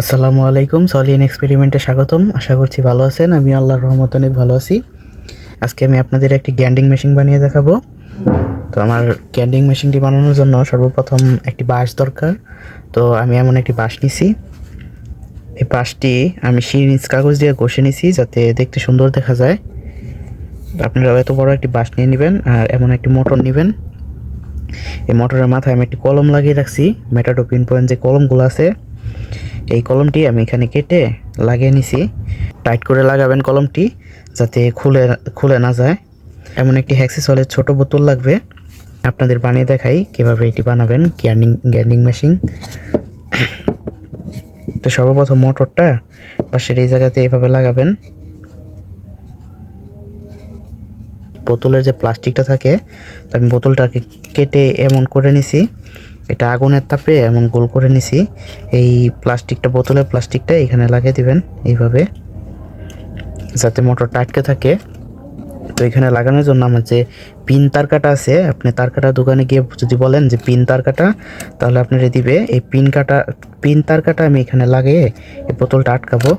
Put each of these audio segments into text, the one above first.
আসসালামু আলাইকুম, সলিন এক্সপেরিমেন্টে স্বাগতম। আশা করছি ভালো আছেন। আমি আল্লাহর রহমতে অনেক ভালো আছি। আজকে আমি আপনাদের একটি গ্যান্ডিং মেশিন বানিয়ে দেখাবো। তো আমার গ্যান্ডিং মেশিনটি বানানোর জন্য সর্বপ্রথম একটি বাঁশ দরকার। তো আমি এমন একটি বাঁশ নিছি। এই বাঁশটি আমি সিরিঞ্জ কাগজ দিয়ে ঘষে নিছি যাতে দেখতে সুন্দর দেখা যায়। আপনারা এত বড় একটি বাঁশ নিয়ে নেবেন আর এমন একটি মোটর নেবেন। এই মোটরের মাথায় আমি একটি কলম লাগিয়ে রাখছি। মেটাডো পিন পয়েন্ট যে কলমগুলো আছে, এই কলমটি আমি এখানে কেটে লাগিয়ে নিছি। টাইট করে লাগাবেন কলমটি যাতে খুলে খুলে না যায়। এমন একটি হ্যাক্সিসলের ছোট বোতল লাগবে। আপনাদের বানিয়ে দেখাই কিভাবে এটি বানাবেন গ্যান্ডিং মেশিন। তো সর্বপ্রথম মোটরটা পাশের এই জায়গাতে এভাবে লাগাবেন। বোতলের যে প্লাস্টিকটা থাকে, তো আমি বোতলটাকে কেটে এমন করে নিছি। এটা আগুনের তাপে এমন গোল করে নিছি। এই প্লাস্টিকটা, বোতলের প্লাস্টিকটা এখানে লাগিয়ে দিবেন এইভাবে, যাতে মোটরটা আটকে থাকে। তো এখানে লাগানোর জন্য আমার যে পিন তার কাটা আছে, আপনি তার কাটা দোকানে গিয়ে যদি বলেন যে পিন তার কাটা, তাহলে আপনারা দিবে। এই পিন তার কাটা আমি এখানে লাগিয়ে এই বোতলটা আটকাবো।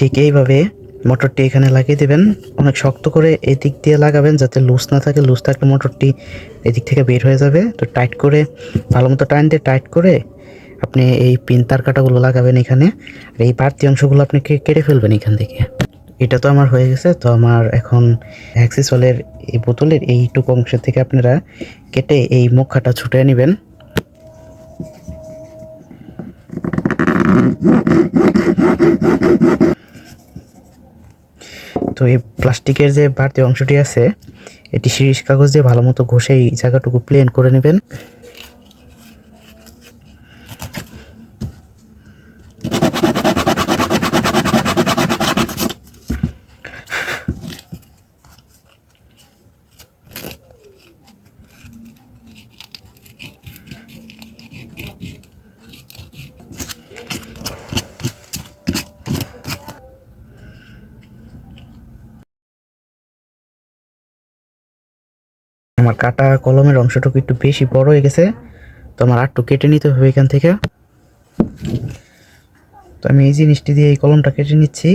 ঠিক এইভাবে মোটরটি এখানে লাগিয়ে দেবেন। অনেক শক্ত করে এই দিক দিয়ে লাগাবেন যাতে লুজ না থাকে। লুজ থাকলে মোটরটি এদিক থেকে বের হয়ে যাবে। তো টাইট করে, ভালো মতো টাইট দিয়ে টাইট করে আপনি এই পিন তার কাটাগুলো লাগাবেন এখানে। আর এই বাড়তি অংশগুলো আপনি কেটে ফেলবেন এখান থেকে। এটা তো আমার হয়ে গেছে। তো আমার এখন অ্যাক্সিসলের এই বোতলের এইটুকু অংশ থেকে আপনারা কেটে এই মুখাটা ছুটিয়ে নেবেন। তো এই প্লাস্টিকের যে বাড়তি অংশটি আছে, এটি শিরিষ কাগজ দিয়ে ভালো মতো ঘষে এই জায়গাটুকু প্লেন করে নেবেন। আমার কাটা কলমের অংশটুকু একটু বেশি বড় হয়ে গেছে, তো আমার আরটু কেটে নিতে হবে এখান থেকে। তো আমি এই জিনিসটি দিয়ে এই কলমটা কেটে নিচ্ছি।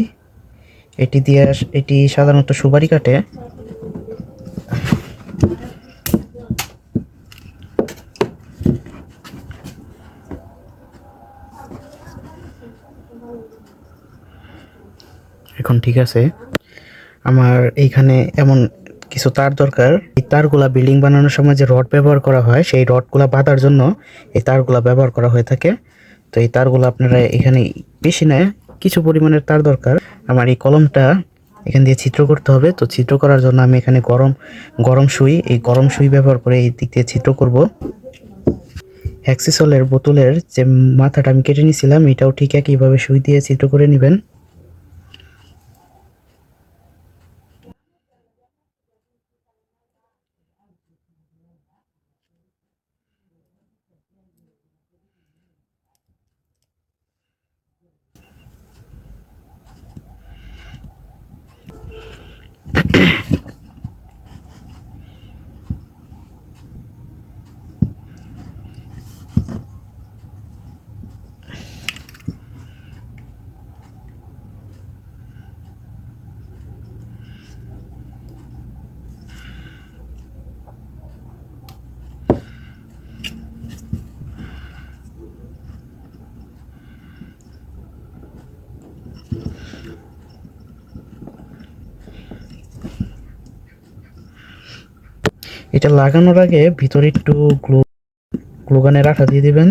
এটি সাধারণত সুপারি কাটে। এখন ঠিক আছে। আমার এইখানে এমন কিছু তার দরকার। এই তারগুলা বিল্ডিং বানানোর সময় যে রড ব্যবহার করা হয়, সেই রডগুলা বাঁধার জন্য এই তারগুলা ব্যবহার করা হয়ে থাকে। তো এই তারগুলো আপনারা এখানে বেশি নয়, কিছু পরিমাণের তার দরকার। আমার এই কলমটা এখান দিয়ে ছিদ্র করতে হবে। তো ছিদ্র করার জন্য আমি এখানে গরম সুই, এই গরম সুই ব্যবহার করে এই দিক দিয়ে ছিদ্র করব। হ্যাক্সিসলের বোতলের যে মাথাটা আমি কেটে নিয়েছিলাম, এটাও ঠিক একইভাবে সুই দিয়ে ছিদ্র করে নেবেন। এটা লাগানোর আগে ভিতরে একটু গ্লুগানের আঠা দিয়ে দিবেন,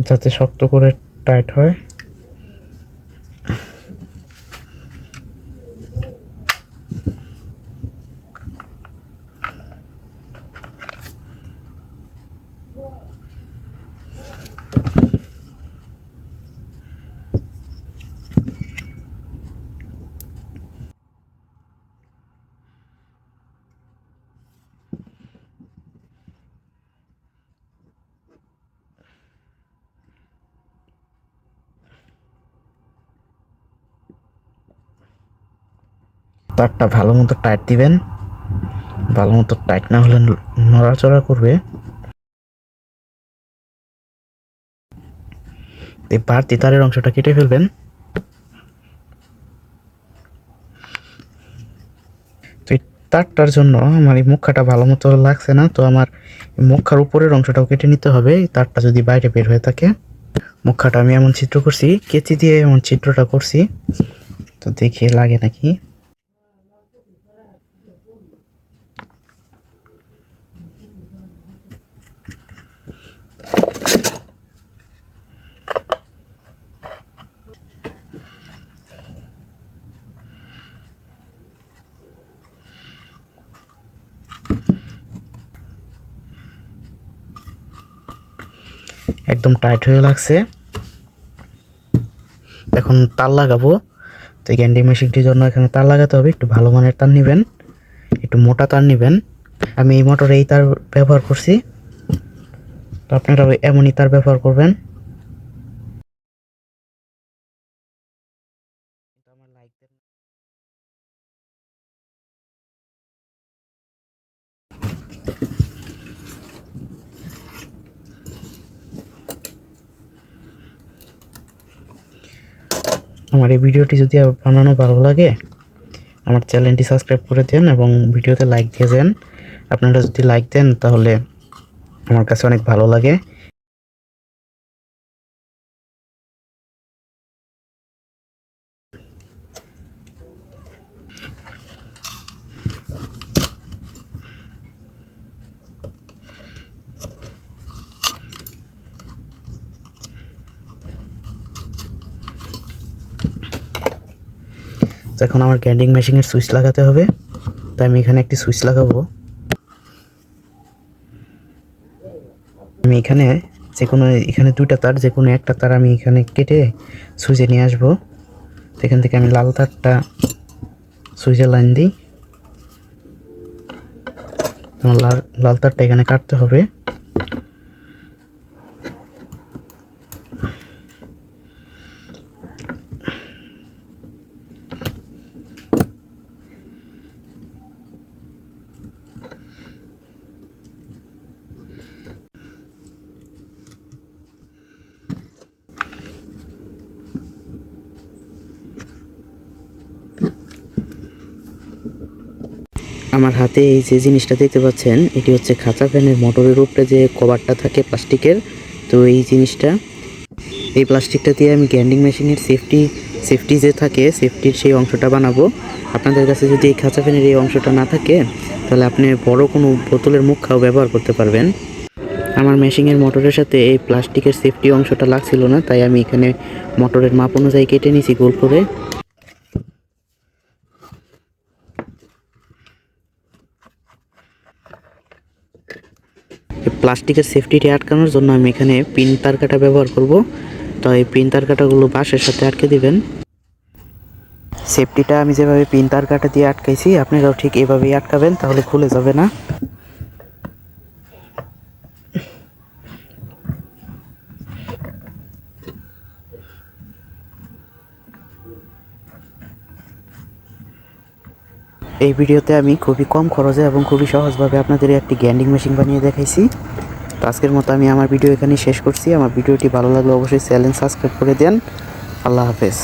যাতে শক্ত করে টাইট হয়। তারটা ভালো মতো টাইট দিবেন, ভালো মতো টাইট না হলে নড়াচড়া করবে। এই বাড়তি তারের অংশটা কেটে ফেলবেন। তো এই তারটার জন্য আমার এই মুখাটা ভালো মতো লাগছে না, তো আমার মুখার উপরের অংশটাও কেটে নিতে হবে। এই তারটা যদি বাইরে বের হয়ে থাকে, মুখাটা আমি এমন চিত্র করছি, কেচি দিয়ে এমন চিত্রটা করছি, তো দেখিয়ে লাগে নাকি। একদম টাইট হয়ে লাগছে। এখন তার লাগাবো। তো গ্যান্ডিং মেশিনটির জন্য এখানে তার লাগাতে হবে। একটু ভালো মানের তার নেবেন, একটু মোটা তার নেবেন। আমি এই মোটরে এই তার ব্যবহার করছি, তো আপনারা এমনই তার ব্যবহার করবেন। আমার এই ভিডিওটি যদি বানানো ভালো লাগে, আমার চ্যানেলটি সাবস্ক্রাইব করে দেন এবং ভিডিওতে লাইক দিয়ে দেন। আপনারা যদি লাইক দেন তাহলে আমার কাছে অনেক ভালো লাগে। তো এখন আমার গ্যান্ডিং মেশিনের সুইচ লাগাতে হবে, তাই আমি এখানে একটি সুইচ লাগাবো। আমি এখানে যে কোনো, এখানে দুইটা তার, যে কোনো একটা তার আমি এখানে কেটে সুইচে নিয়ে আসবো। তো এখান থেকে আমি লাল তারটা সুইচের লাইন দিই। লাল তারটা এখানে কাটতে হবে। আমার হাতে এই যে জিনিসটা দেখতে পাচ্ছেন, এটি হচ্ছে খাঁচা ফ্যানের মোটরের উপরে যে কভারটা থাকে প্লাস্টিকের। তো এই জিনিসটা, এই প্লাস্টিকটা দিয়ে আমি গ্যান্ডিং মেশিনের সেফটি যে থাকে, সেফটির সেই অংশটা বানাবো। আপনাদের কাছে যদি এই খাঁচা ফ্যানের এই অংশটা না থাকে, তাহলে আপনি বড় কোনো বোতলের মুখাও ব্যবহার করতে পারবেন। আমার মেশিনের মোটরের সাথে এই প্লাস্টিকের সেফটি অংশটা লাগছিল না, তাই আমি এখানে মোটরের মাপ অনুযায়ী কেটে নিয়েছি গোল করে। প্লাস্টিকের সেফটিটি আটকানোর জন্য আমি এখানে পিন তার কাটা ব্যবহার করব। তো এই পিন তার কাটাগুলো বাঁশের সাথে আটকে দিবেন। সেফটিটা আমি যেভাবে পিন তার কাটা দিয়ে আটকাইছি, আপনারাও ঠিক এভাবেই আটকাবেন, তাহলে খুলে যাবে না। এই ভিডিওতে আমি খুবই কম খরচে এবং খুবই সহজভাবে আপনাদের একটি গ্যান্ডিং মেশিন বানিয়ে দেখাইছি। তো আজকের মতো আমি আমার ভিডিও এখানেই শেষ করছি। আমার ভিডিওটি ভালো লাগলে অবশ্যই চ্যানেল সাবস্ক্রাইব করে দেন। আল্লাহ হাফেজ।